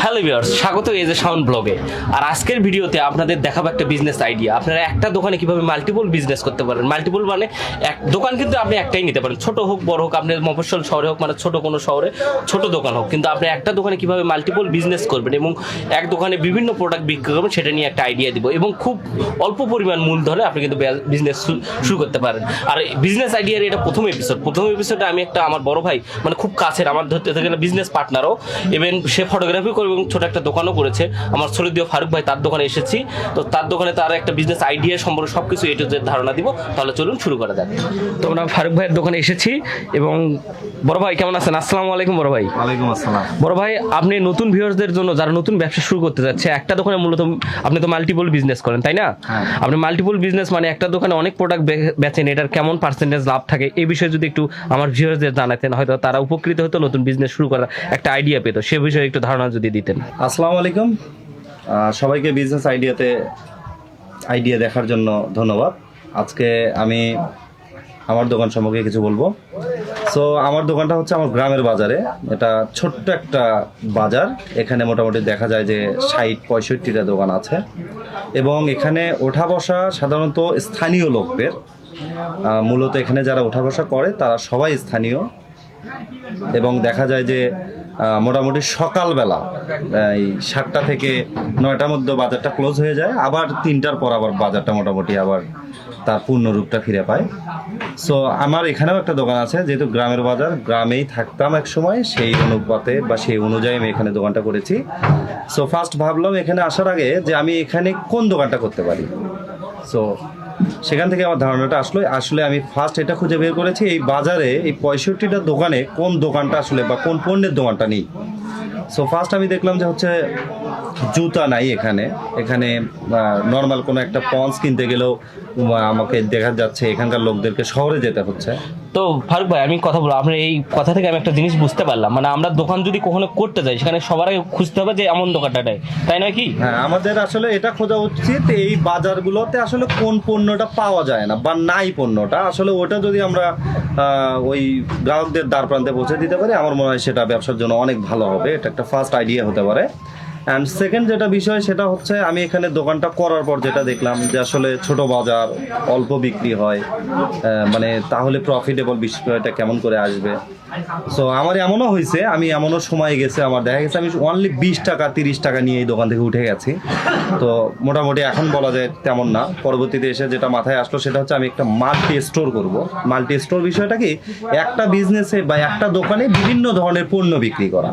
Hello viewers, স্বাগত এই যে সাউন্ড ব্লগে। আর আজকের ভিডিওতে আপনাদের দেখাবো একটা বিজনেস আইডিয়া। আপনারা একটা দোকানে কিভাবে মাল্টিপল বিজনেস করতে পারেন। মাল্টিপল মানে এক দোকান কিন্তু আপনি একটাই নিতে পারেন, ছোট হোক বড় হোক, আপনার মফস্বল শহরে হোক, মানে ছোট কোনো শহরে ছোট দোকান হোক, কিন্তু আপনি একটা দোকানে কিভাবে মাল্টিপল বিজনেস করবেন এবং এক দোকানে বিভিন্ন প্রোডাক্ট বিক্রি করবেন সেটা নিয়ে একটা আইডিয়া দিব। এবং খুব অল্প পরিমাণ মূলধনে আপনি কিন্তু বিজনেস শুরু করতে পারেন। আর বিজনেস আইডিয়ার এটা প্রথম এপিসোডে আমি একটা আমার বড় ভাই, মানে খুব কাছের আমার ধরতে গেলে বিজনেস পার্টনারও, ইভেন সে ফটোগ্রাফি করে এবং ছোট একটা দোকানও করেছে, আমার সলিদীয় ফারুক ভাই, তার দোকানে এসেছি। তো তার দোকানে তার একটা বিজনেস আইডিয়া সম্পর্কে সবকিছু এটু ধারণা দিব। তাহলে চলুন শুরু করা যাক। তো আমরা ফারুক ভাইয়ের দোকানে এসেছি এবং বড় ভাই কেমন আছেন? আসসালামু আলাইকুম বড় ভাই। ওয়ালাইকুম আসসালাম। বড় ভাই, আপনি নতুন ভিউয়ার্সদের জন্য যারা নতুন ব্যবসা শুরু করতে যাচ্ছে, একটা দোকানে মূলত আপনি তো মাল্টিপল বিজনেস করেন, তাই না? হ্যাঁ। আপনি মাল্টিপল বিজনেস মানে একটা দোকানে অনেক প্রোডাক্ট বেচেন, এটার কেমন পার্সেন্টেজ লাভ থাকে এই বিষয়ে যদি একটু আমার ভিউয়ার্সদের জানাতেন, হয়তো তারা উপকৃত হতো, নতুন বিজনেস শুরু করার একটা আইডিয়া পেতো, সে বিষয়ে একটু ধারণা যদি দিতেন। আসসালামু আলাইকুম। সবাইকে বিজনেস আইডিয়া দেখার জন্য ধন্যবাদ। আজকে আমি আমার দোকান সম্পর্কে কিছু বলবো। সো আমার দোকানটা হচ্ছে আমার গ্রামের বাজারে। এটা ছোট্ট একটা বাজার। এখানে মোটামুটি দেখা যায় যে ৬০-৬৫টা দোকান আছে এবং এখানে ওঠা বসা সাধারণত স্থানীয় লোকদের। মূলত এখানে যারা ওঠা বসা করে তারা সবাই স্থানীয় এবং দেখা যায় যে মোটামুটি সকালবেলা এই ৭টা থেকে ৯টার মধ্যে বাজারটা ক্লোজ হয়ে যায়, আবার ৩টার পর আবার বাজারটা মোটামুটি আবার তার পূর্ণ রূপটা ফিরে পায়। সো আমার এখানেও একটা দোকান আছে, যেহেতু গ্রামের বাজার, গ্রামেই থাকতাম এক সময়, সেই অনুপাতে বা সেই অনুযায়ী আমি এখানে দোকানটা করেছি। সো ফার্স্ট ভাবলাম এখানে আসার আগে যে আমি এখানে কোন দোকানটা করতে পারি। সো সেখান থেকে আমার ধারণাটা আসলে আমি ফার্স্ট এটা খুঁজে বের করেছি, এই বাজারে এই ৬৫টা দোকানে কোন দোকানটা আসলে বা কোন পণ্যের দোকানটা নেই। সো ফার্স্ট আমি দেখলাম যে হচ্ছে জুতা নাই এখানে নর্মাল কোনো একটা পন্স কিনতে গেলেও আমাকে দেখা যাচ্ছে এখানকার লোকদেরকে শহরে যেতে হচ্ছে। তো ফারুক ভাই, আমি কথা বলবো, আপনার এই কথা থেকে আমি একটা জিনিস বুঝতে পারলাম, মানে আমরা দোকান যদি কখনো করতে যাই সেখানে সবার আগে খুঁজতে হবে যে এমন দোকানটাটাই, তাই নয় কি? হ্যাঁ, আমাদের আসলে এটা খোঁজা উচিত এই বাজারগুলোতে আসলে কোন পণ্যটা পাওয়া যায় না বা নাই পণ্যটা, আসলে ওটা যদি আমরা ওই গ্রাহকদের দ্বার প্রান্তে পৌঁছে দিতে পারি, আমার মনে হয় সেটা ব্যবসার জন্য অনেক ভালো হবে। এটা একটা ফার্স্ট আইডিয়া হতে পারে। অ্যান্ড সেকেন্ড যেটা বিষয় সেটা হচ্ছে আমি এখানে দোকানটা করার পর যেটা দেখলাম যে আসলে ছোট বাজার, অল্প বিক্রি হয়, মানে তাহলে প্রফিটেবল বিষয়টা কেমন করে আসবে। সো আমার এমনও হয়েছে, এমনও সময় গেছে আমার দেখা গেছে আমি অনলি ২০ টাকা ৩০ টাকা নিয়ে এই দোকান থেকে উঠে গেছি। তো মোটামুটি এখন বলা যায় তেমন না। পরবর্তীতে এসে যেটা মাথায় আসলো সেটা হচ্ছে আমি একটা মাল্টি স্টোর করব। মাল্টি স্টোর বিষয়টা কি, একটা বিজনেসে বা একটা দোকানে বিভিন্ন ধরনের পণ্য বিক্রি করা।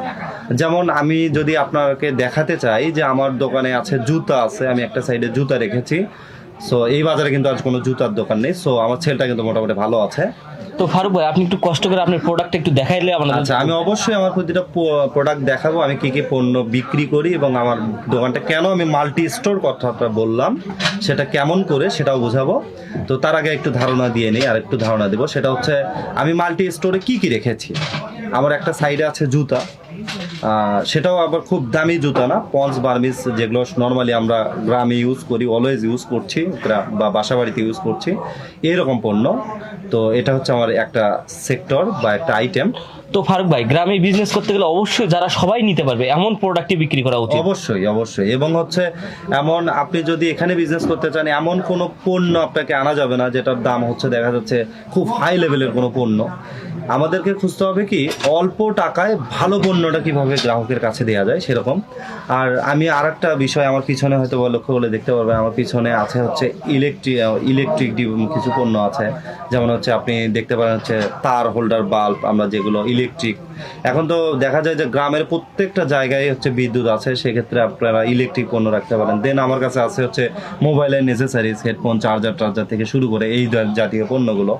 যেমন আমি যদি আপনাকে দেখাতে চাই যে আমার দোকানে আছে জুতা আছে, আমি একটা সাইডে জুতা রেখেছি। সো এই বাজারে কিন্তু আজ কোনো জুতার দোকান নেই। সো আমার ছেলেটা কিন্তু মোটামুটি ভালো আছে। তো ফারুক ভাই, আপনি একটু কষ্ট করে আপনার প্রোডাক্ট একটু দেখাইলে আমাদের। আচ্ছা, আমি অবশ্যই আমার প্রতিটা প্রোডাক্ট দেখাবো, আমি কি কি পণ্য বিক্রি করি এবং আমার দোকানটা কেন আমি মাল্টি স্টোর কথাটা বললাম সেটা কেমন করে সেটাও বোঝাবো। তো তার আগে একটু ধারণা দিয়ে নিই, আর একটু ধারণা দেবো। সেটা হচ্ছে আমি মাল্টি স্টোরে কি কি রেখেছি। আমার একটা সাইডে আছে জুতা, সেটাও আবার খুব দামি জুতা না, পন্স বার্মিস, যেগুলো নর্মালি আমরা গ্রামে ইউজ করি, অলওয়েজ ইউজ করছি বা বাসা বাড়িতে ইউজ করছি, এইরকম পণ্য। তো এটা হচ্ছে আমার একটা সেক্টর বা একটা আইটেম। তো ফারুক ভাই, গ্রামে বিজনেস করতে গেলে অবশ্যই যারা সবাই নিতে পারবে এমন প্রোডাক্টই বিক্রি করা উচিত। অবশ্যই এবং হচ্ছে এমন, আপনি যদি এখানে বিজনেস করতে চান, এমন কোনো পণ্য আপনাকে আনা যাবে না যেটার দাম হচ্ছে দেখা যাচ্ছে খুব হাই লেভেলের কোনো পণ্য। আমাদেরকে খুঁজতে হবে কি অল্প টাকায় ভালো পণ্যটা কিভাবে গ্রাহকের কাছে দেওয়া যায় সেরকম। আর আমি আর একটা বিষয়, আমার পিছনে হয়তো লক্ষ্য করলে দেখতে পারবেন, আমার পিছনে আছে হচ্ছে ইলেকট্রিক কিছু পণ্য আছে। যেমন হচ্ছে আপনি দেখতে পারেন হচ্ছে তার হোল্ডার বাল্ব, আমরা যেগুলো ইলেকট্রিক, এখন তো দেখা যায় যে গ্রামের প্রত্যেকটা জায়গায় হচ্ছে বিদ্যুৎ আছে, সেক্ষেত্রে আপনারা ইলেকট্রিক পণ্য রাখতে পারেন। দেন আমার কাছে আছে হচ্ছে মোবাইলের নেসেসারিজ, হেডফোন, চার্জার থেকে শুরু করে এই জাতীয় পণ্যগুলো,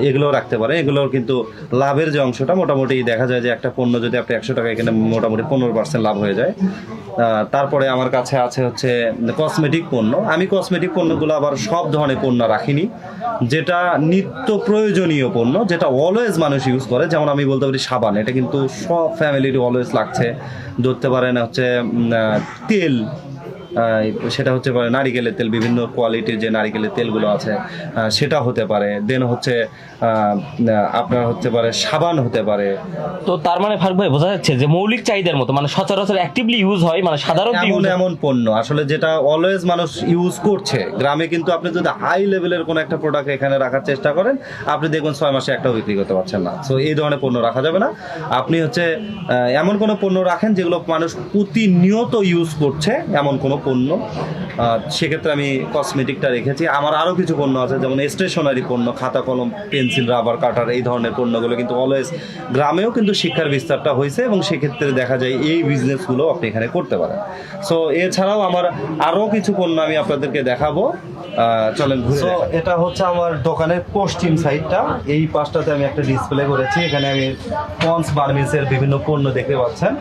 এগুলোও রাখতে পারেন। এগুলোর কিন্তু লাভের যে অংশটা মোটামুটি দেখা যায় যে একটা পণ্য যদি আপনি ১০০ টাকা, এখানে মোটামুটি 15% লাভ হয়ে যায়। তারপরে আমার কাছে আছে হচ্ছে কসমেটিক পণ্য। আমি কসমেটিক পণ্যগুলো আবার সব ধরনের পণ্য রাখিনি, যেটা নিত্য প্রয়োজনীয় পণ্য, যেটা অলওয়েজ মানুষ ইউজ করে। যেমন আমি বলতে পারি সাবান, এটা কিন্তু সব ফ্যামিলির অলওয়েজ লাগছে। ধরতে পারেন হচ্ছে তেল, সেটা হচ্ছে পারে নারিকেলের তেল, বিভিন্ন কোয়ালিটির যে নারিকেলের তেলগুলো আছে সেটা হতে পারে। দেন হচ্ছে আপনার হতে পারে সাবান হতে পারে। তো তার মানে ফারুক ভাই বোঝা যাচ্ছে যে মৌলিক চাহিদার মতো মানে সচরাচর অ্যাক্টিভলি ইউজ হয়, মানে সাধারণ এমন পণ্য আসলে যেটা অলওয়েজ মানুষ ইউজ করছে। গ্রামে কিন্তু আপনি যদি হাই লেভেলের কোনো একটা প্রোডাক্ট এখানে রাখার চেষ্টা করেন, আপনি দেখুন 6 মাসে একটাও বিক্রি করতে পারছেন না। সো এই ধরনের পণ্য রাখা যাবে না। আপনি হচ্ছে এমন কোনো পণ্য রাখেন যেগুলো মানুষ প্রতিনিয়ত ইউজ করছে, এমন কোনো পণ্য। সেক্ষেত্রে আমি কসমেটিকটা রেখেছি। আমার আরও কিছু পণ্য আছে, যেমন স্টেশনারি পণ্য, খাতা কলম, পেন্সিল, রাবার, কাটার, এই ধরনের পণ্যগুলো কিন্তু অলওয়েজ গ্রামেও কিন্তু শিক্ষার বিস্তারটা হয়েছে, এবং সেক্ষেত্রে দেখা যায় এই বিজনেসগুলো আপনি এখানে করতে পারেন। সো এছাড়াও আমার আরও কিছু পণ্য আমি আপনাদেরকে দেখাবো, চলেন। সো এটা হচ্ছে আমার দোকানের পশ্চিম সাইডটা। এই পাশটাতে আমি একটা ডিসপ্লে করেছি, এখানে আমি পন্স বার্মিসের বিভিন্ন পণ্য দেখতে পাচ্ছেন,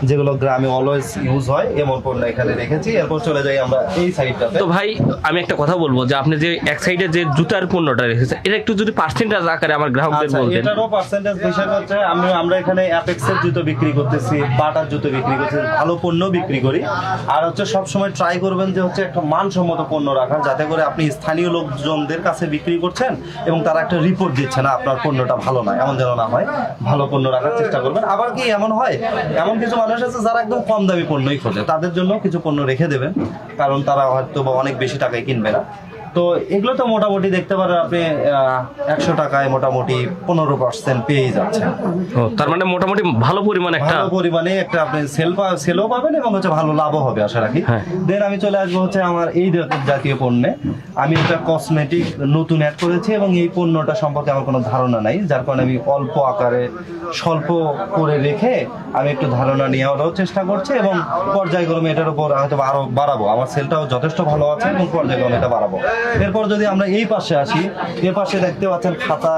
যেগুলো গ্রামে অলওয়েজ ইউজ হয়, এমন পণ্য এখানে রেখেছি। এরপর চলে যাই আমরা এই সাইডটাতে। তো ভাই আমি একটা কথা বলবো যে আপনি যে এক সাইডে যে জুতার পণ্যটা রেখেছেন, এটা একটু যদি পার্সেন্টেজ আকারে আমার গ্রাহকদের বলতেন। এটারও পার্সেন্টেজ বিষয় হচ্ছে আমরা এখানে অ্যাপেক্সের জুতো বিক্রি করতেছি, বাটার জুতো বিক্রি করতেছি, ভালো পণ্য বিক্রি করি। আর হচ্ছে সবসময় ট্রাই করবেন যে হচ্ছে একটা মানসম্মত পণ্য রাখা, যাতে করে আপনি স্থানীয় লোকজনদের কাছে বিক্রি করছেন এবং তারা একটা রিপোর্ট দিচ্ছে না আপনার পণ্যটা ভালো নয়, এমন যেন না হয়। ভালো পণ্য রাখার চেষ্টা করবেন। আবার কি এমন হয়, এমন কিছু মানুষ আছে যারা একদম কম দামি পণ্যই খোঁজে, তাদের জন্য কিছু পণ্য রেখে দেবেন, কারণ তারা হয়তো বা অনেক বেশি টাকায় কিনবে না। তো এগুলো তো মোটামুটি দেখতে পারেন আপনি 100 টাকায় মোটামুটি 15% পেয়ে যাচ্ছেন। তার মানে মোটামুটি ভালো পরিমাণে একটা আপনি সেলও পাবেন এবং হচ্ছে ভালো লাভও হবে আশা রাখি। দেন আমি চলে আসবো হচ্ছে আমার এই জাতীয় পণ্যে। আমি একটা কসমেটিক নতুন অ্যাড করেছি এবং এই পণ্যটা সম্পর্কে আমার কোনো ধারণা নাই, যার কারণে আমি অল্প আকারে স্বল্প করে রেখে আমি একটু ধারণা নেওয়ারও চেষ্টা করছি, এবং পর্যায়ক্রমে এটার উপর হয়তো আরো বাড়াবো। আমার সেলটাও যথেষ্ট ভালো আছে এবং পর্যায়ক্রমে এটা বাড়াবো। এরপর যদি আমরা এই পাশে আসি, এর পাশে দেখতে পাচ্ছেন খাতা,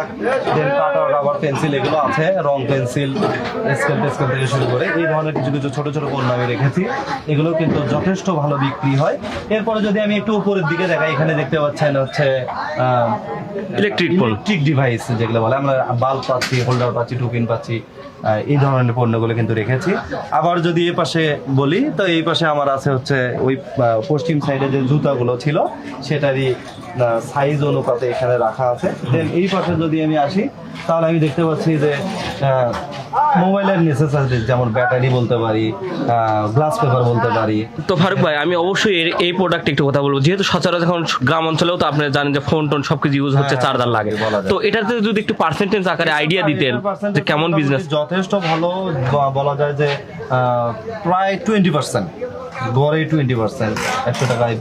দেন কাটার, রাবার, পেন্সিল, এগুলো আছে, রং পেন্সিল, স্কেল টেস্কেল থেকে শুরু করে এই ধরনের কিছু কিছু ছোট ছোট পণ্য আমি রেখেছি। এগুলো কিন্তু যথেষ্ট ভালো বিক্রি হয়। এরপরে যদি আমি একটু উপরের দিকে দেখাই, এখানে দেখতে পাচ্ছেন হচ্ছে ইলেকট্রিক ডিভাইস যেগুলো বলে, আমরা বাল্ব পাচ্ছি, হোল্ডার পাচ্ছি, টুপিন পাচ্ছি, এই ধরনের পণ্যগুলো কিন্তু রেখেছি। আবার যদি এই পাশে বলি, তো এই পাশে আমার আছে হচ্ছে ওই পশ্চিম সাইডে যে জুতাগুলো ছিল সেটারই সাইজ অনুপাতে এখানে রাখা আছে। দেন এই পাশে যদি আমি আসি, তাহলে আমি দেখতে পাচ্ছি যে মোবাইলের নেসেসারি, যেমন ব্যাটারি বলতে পারি, গ্লাস পেপার বলতে পারি। তো ফারুক ভাই আমি অবশ্যই এই প্রোডাক্ট একটু কথা বলবো, যেহেতু সচরাচর এখন গ্রাম অঞ্চলেও তো আপনারা জানেন যে ফোন টোন সবকিছু ইউজ হচ্ছে, চার্জার লাগে। তো এটাতে যদি একটু পার্সেন্টেজ আকারে আইডিয়া দিতেন যে কেমন বিজনেস। যথেষ্ট ভালো বলা যায় যে প্রায় 20%, গড়ে 20%, 100 টাকায়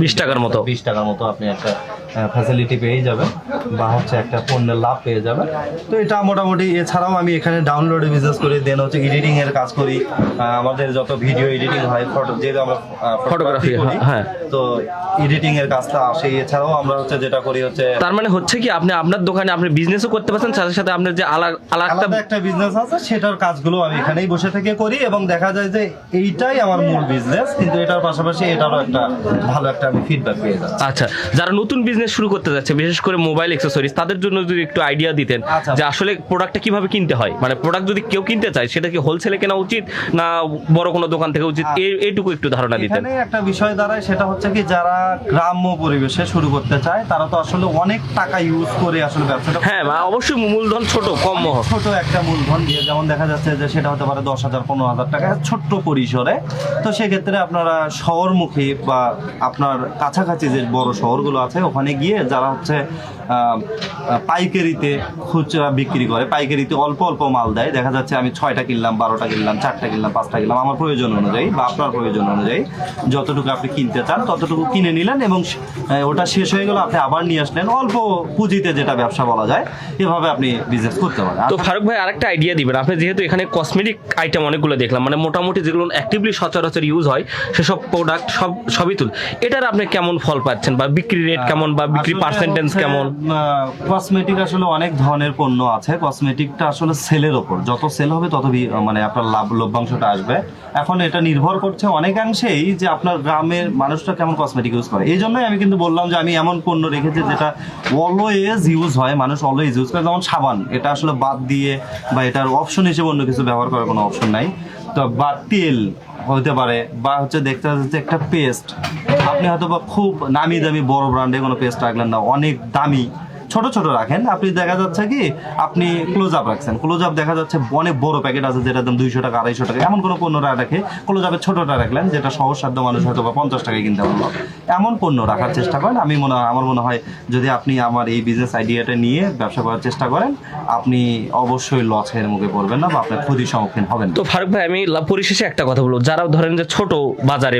20 টাকার মতো আপনি একটা ফ্যাসিলিটি পেয়ে যাবেন, বা হচ্ছে একটা পণ্যের লাভ পেয়ে যাবেন। তো এটা মোটামুটি। এছাড়াও আমি এখানে ডাউনলোডে বিজনেস করি, দেন হচ্ছে এডিটিং এর কাজ করি। আমাদের যত ভিডিও এডিটিং হয়, যেহেতু আমরা ফটোগ্রাফি করি, তো এডিটিং এর কাজটা আসে। এছাড়াও আমরা হচ্ছে যেটা করি হচ্ছে, তার মানে হচ্ছে কি আপনি আপনার দোকানে আপনি বিজনেসও করতে পারছেন, সাথে সাথে আপনার যে আলাদা একটা বিজনেস আছে, সেটার কাজগুলো আমি এখানেই বসে থেকে করি, এবং দেখা যায় যে এইটাই আমার মূল বিজনেস, কিন্তু এটার পাশাপাশি এটারও একটা ভালো একটা আমি ফিডব্যাক পেয়ে যাচ্ছি। আচ্ছা, যারা নতুন বিজনেস শুরু করতে যাচ্ছে, বিশেষ করে মোবাইল অ্যাকসেসরিজ, তাদের জন্য যদি একটু আইডিয়া দিতেন যে আসলে প্রোডাক্টটা কিভাবে কিনতে হয়, মানে প্রোডাক্ট যদি কেউ কিনতে চায় সেটা কি হোলসেলে কেনা উচিত না বড় কোনো দোকান থেকে উচিত, এইটুকু একটু ধারণা দিতেন। এখানে একটা বিষয় দাঁড়ায়, সেটা হচ্ছে কি যারা গ্রাম্য পরিবেশে শুরু করতে চায়, তারা তো আসলে অনেক টাকা ইউজ করে আসলে ব্যবসাটা। হ্যাঁ, অবশ্যই মূলধন ছোট একটা মূলধন দিয়ে, যেমন দেখা যাচ্ছে যে সেটা হতে পারে 10,000 15,000 টাকা ছোট্ট পরিসরে। তো সেক্ষেত্রে আপনারা শহরমুখী বা আপনার কাছাকাছি যে বড় শহরগুলো আছে, ওখানে গিয়ে যারা হচ্ছে পাইকারিতে খুচরা বিক্রি করে, পাইকারিতে অল্প অল্প মাল দেয়, দেখা যাচ্ছে আমি 6টা কিনলাম, 12টা কিনলাম, 4টা কিনলাম, 5টা কিনলাম, আমার প্রয়োজন অনুযায়ী বা আপনার প্রয়োজন অনুযায়ী যতটুকু আপনি কিনতে চান ততটুকু কিনে নিলেন, এবং ওটা শেষ হয়ে গেল আপনি আবার নিয়ে আসলেন। অল্প পুঁজিতে যেটা ব্যবসা বলা যায়, এভাবে আপনি বিজনেস করতে পারেন। তো ফারুক ভাই আরেকটা আইডিয়া দিবেন, আপনি যেহেতু এখানে কসমেটিক আইটেম অনেকগুলো দেখলাম, মানে মোটামুটি যেগুলো অ্যাক্টিভলি সচরাচর ইউজ হয় সেসব প্রোডাক্ট সবই তুল, এটার আপনি কেমন ফল পাচ্ছেন, বা বিক্রি রেট কেমন, বা বিক্রি পার্সেন্টেজ কেমন? কসমেটিক আসলে অনেক ধরনের পণ্য আছে। কসমেটিকটা আসলে সেলের ওপর, যত সেল হবে তত মানে আপনার লভ্যাংশটা আসবে। এখন এটা নির্ভর করছে অনেকাংশেই যে আপনার গ্রামের মানুষটা কেমন কসমেটিক ইউজ করে। এই জন্যই আমি কিন্তু বললাম যে আমি এমন পণ্য রেখেছি যেটা অলওয়েজ ইউজ হয়, মানুষ অলওয়েজ ইউজ করে। যেমন সাবান, এটা আসলে বাদ দিয়ে বা এটার অপশন হিসেবে অন্য কিছু ব্যবহার করার কোনো অপশন নাই। তো বা তেল হতে পারে, বা হচ্ছে দেখতে যাচ্ছে একটা পেস্ট, আপনি হয়তো বা খুব নামি দামি বড় ব্র্যান্ডে কোনো পেস্ট রাখলেন না, অনেক দামি ছোট ছোট রাখেন। আপনি দেখা যাচ্ছে কি আপনি ক্লোজ আপ রাখছেন, ক্লোজ আপ দেখা যাচ্ছে অনেক বড় প্যাকেট আছে যেটা দাম 200 টাকা 250 টাকা, এমন কোনো পণ্য রাখে ক্লোজ আপের ছোটটা রাখলেন যেটা সহজ সাধ্য মানুষ হয়তো বা 50 টাকায় কিনতে পারলো, এমন পণ্য রাখার চেষ্টা করেন। আমার মনে হয় যদি আপনি আমার এই বিজনেস আইডিয়াটা নিয়ে ব্যবসা করার চেষ্টা করেন, আপনি অবশ্যই লসের মুখে পড়বেন না বা আপনার ক্ষতির সম্মুখীন হবেন না। তো ফারুক ভাই, আমি পরিশেষে একটা কথা বলবো, যারা ধরেন যে ছোট বাজারে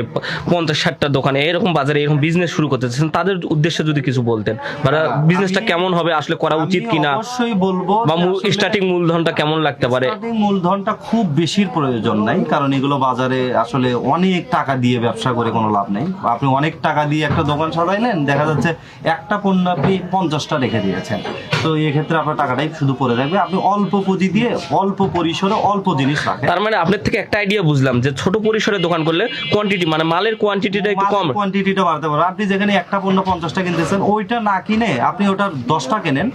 50-60টা দোকানে এরকম বাজারে এরকম বিজনেস শুরু করতে চাচ্ছেন, তাদের উদ্দেশ্যে যদি কিছু বলতেন, মানে বিজনেসটা কেমন হবে, আসলে করা উচিত কিনা, অবশ্যই বলবো বা স্টার্টিং মূলধনটা কেমন লাগতে পারে? স্টার্টিং মূলধনটা খুব বেশির প্রয়োজন নাই, কারণ এগুলো বাজারে আসলে অনেক টাকা দিয়ে ব্যবসা করে কোনো লাভ নেই। আপনি অনেক টাকা দিয়ে একটা দোকান সাজাইলেন, দেখা যাচ্ছে একটা পণ্য আপনি 50টা রেখে দিয়েছেন, তো এক্ষেত্রে আপনার টাকাটাই শুধু পড়ে থাকবে। আপনি অল্প পুঁজি দিয়ে অল্প পরিসরে অল্প জিনিস রাখেন। তার মানে আপনার থেকে একটা আইডিয়া বুঝলাম যে ছোট পরিসরে দোকান করলে কোয়ান্টিটি, মানে মালের কোয়ান্টিটিটা একটু কম, কোয়ান্টিটিটা বাড়তে পারে। আপনি যেখানে একটা পণ্য 50টা কিনতেছেন, ওইটা না কিনে আপনি ওটার 10টা কেনেন,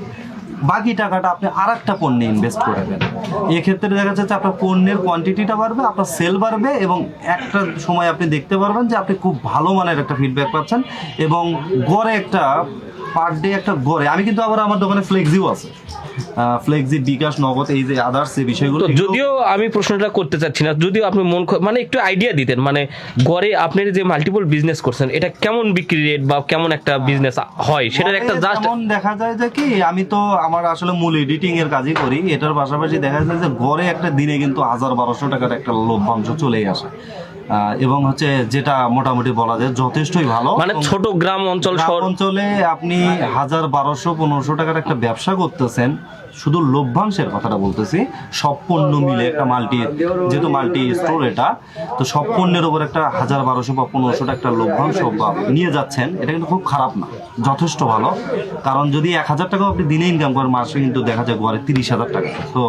বাকি টাকাটা আপনি আর একটা পণ্যে ইনভেস্ট করে দেন। এক্ষেত্রে দেখা যাচ্ছে আপনার পণ্যের কোয়ান্টিটিটা বাড়বে, আপনার সেল বাড়বে, এবং একটা সময় আপনি দেখতে পারবেন যে আপনি খুব ভালো মানের একটা ফিডব্যাক পাচ্ছেন, এবং গড়ে একটা পার ডে একটা গড়ে, আমি কিন্তু আবার আমার দোকানে ফ্লেক্সিও আছে, ফ্লেক্সি, বিকাশ, নগদ, এই যে আদার্স এই বিষয়গুলো। তো যদিও আমি প্রশ্নটা করতে চাচ্ছি না, যদিও আপনি মানে একটু আইডিয়া দিতেন, মানে গড়ে আপনি যে মাল্টিপল বিজনেস করছেন, এটা কেমন বিক্রি রেট বা কেমন একটা বিজনেস হয়, সেটার একটা জাস্ট দেখা যায় যে কি, আমি তো আমার আসলে মূল এডিটিং এর কাজই করি, এটার পাশাপাশি দেখা যায় যে গড়ে একটা দিনে কিন্তু 1000-1200 টাকার একটা লভ্যাংশ চলেই আসে, এবং হচ্ছে যেটা মোটামুটি বলা যায় যথেষ্টই ভালো। মানে ছোট গ্রাম অঞ্চল, শহর অঞ্চলে আপনি 1000-1200-1500 টাকার একটা ব্যবসা করতেছেন, শুধু লভ্যাংশের কথাটা বলতেছি, সব পণ্য মিলে একটা যেহেতু মাল্টি স্টোর এটা, তো সব পণ্যের উপর একটা 1000-1200 বা 1500 টাকা একটা লভ্যাংশ বা নিয়ে যাচ্ছেন, এটা কিন্তু খুব খারাপ না, যথেষ্ট ভালো। কারণ যদি 1000 টাকাও আপনি দিনে ইনকাম করেন, মাসে কিন্তু দেখা যায় গড়ে 30,000 টাকা। তো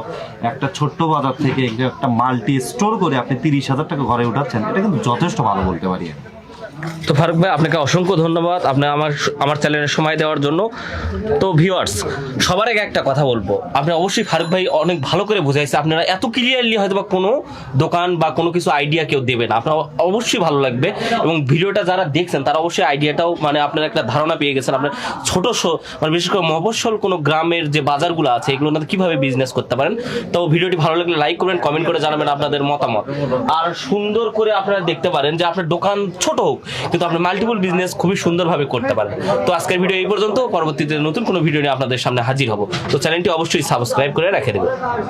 একটা ছোট্ট বাজার থেকে একটা মাল্টি স্টোর করে আপনি 30,000 টাকা ঘরে উঠাচ্ছেন, এটা কিন্তু যথেষ্ট ভালো বলতে পারি। তো ফারুক ভাই, আপনাকে অসংখ্য ধন্যবাদ আপনি আমার চ্যানেলে সময় দেওয়ার জন্য। তো ভিউয়ার্স, সবার আগে একটা কথা বলবো, আপনি অবশ্যই ফারুক ভাই অনেক ভালো করে বোঝাইছে, আপনারা এত ক্লিয়ারলি হয়তো বা কোনো দোকান বা কোনো কিছু আইডিয়া কেউ দেবেন, আপনার অবশ্যই ভালো লাগবে, এবং ভিডিওটা যারা দেখছেন তারা অবশ্যই আইডিয়াটাও, মানে আপনারা একটা ধারণা পেয়ে গেছেন, আপনার ছোট মানে বিশেষ করে মফস্বল কোনো গ্রামের যে বাজারগুলো আছে এগুলো কিভাবে বিজনেস করতে পারেন। তো ভিডিওটি ভালো লাগলে লাইক করবেন, কমেন্ট করে জানাবেন আপনাদের মতামত, আর সুন্দর করে আপনারা দেখতে পারেন যে আপনার দোকান ছোট হোক কিন্তু আপনি মাল্টিপল বিজনেস খুবই সুন্দরভাবে করতে পারেন। তো আজকের ভিডিও এই পর্যন্ত, পরবর্তীতে নতুন কোনো ভিডিও নিয়ে আপনাদের সামনে হাজির হব। তো চ্যানেলটি অবশ্যই সাবস্ক্রাইব করে রেখে দেবেন।